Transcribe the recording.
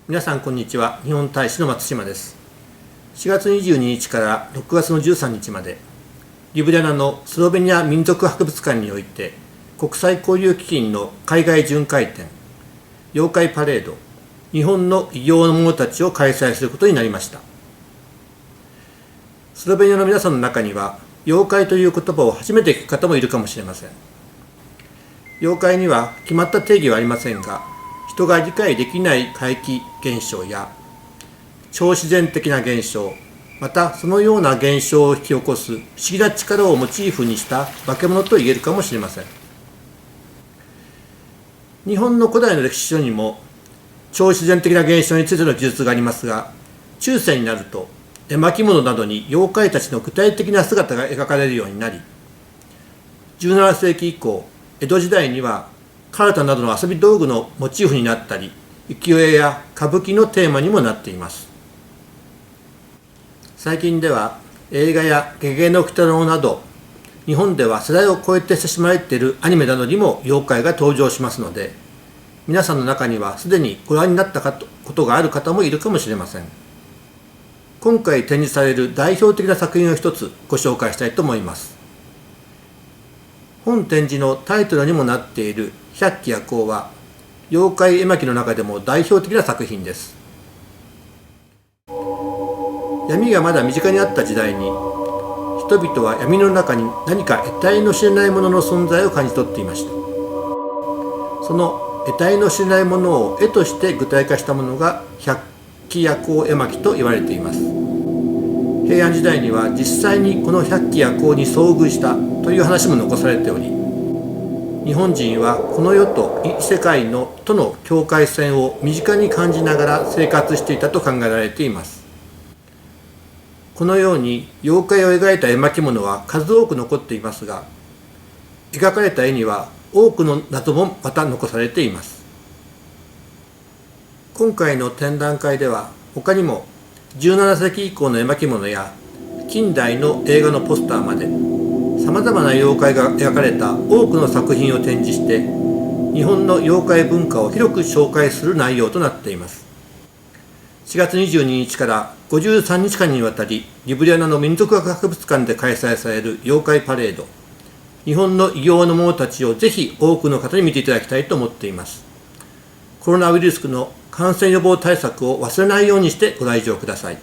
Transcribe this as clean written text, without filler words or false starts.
皆さんこんにちは。日本大使の松島です。4月22日から6月の13日まで、リブリャナのスロベニア民族博物館において、国際交流基金の海外巡回展、妖怪パレード、日本の異形の者たちを開催することになりました。スロベニアの皆さんの中には、妖怪という言葉を初めて聞く方もいるかもしれません。妖怪には決まった定義はありませんが、人が理解できない怪奇現象や超自然的な現象、またそのような現象を引き起こす不思議な力をモチーフにした化け物と言えるかもしれません。日本の古代の歴史書にも超自然的な現象についての記述がありますが、中世になると絵巻物などに妖怪たちの具体的な姿が描かれるようになり、17世紀以降、江戸時代にはカルタなどの遊び道具のモチーフになったり、浮世絵や歌舞伎のテーマにもなっています。最近では映画やゲゲゲの鬼太郎など、日本では世代を超えて親しまれているアニメなどにも妖怪が登場しますので、皆さんの中にはすでにご覧になったことがある方もいるかもしれません。今回展示される代表的な作品を一つご紹介したいと思います。本展示のタイトルにもなっている百鬼夜行は、妖怪絵巻の中でも代表的な作品です。闇がまだ身近にあった時代に、人々は闇の中に何か得体の知れないものの存在を感じ取っていました。その得体の知れないものを絵として具体化したものが百鬼夜行絵巻と言われています。平安時代には実際にこの百鬼夜行に遭遇したという話も残されており、日本人はこの世と異世界のとの境界線を身近に感じながら生活していたと考えられています。このように妖怪を描いた絵巻物は数多く残っていますが、描かれた絵には多くの謎もまた残されています。今回の展覧会では他にも17世紀以降の絵巻物や近代の映画のポスターまで、さまざまな妖怪が描かれた多くの作品を展示して、日本の妖怪文化を広く紹介する内容となっています。4月22日から53日間にわたり、リブリャナの民族学博物館で開催される妖怪パレード、日本の異形の者たちをぜひ多くの方に見ていただきたいと思っています。コロナウイルスの感染予防対策を忘れないようにしてご来場ください。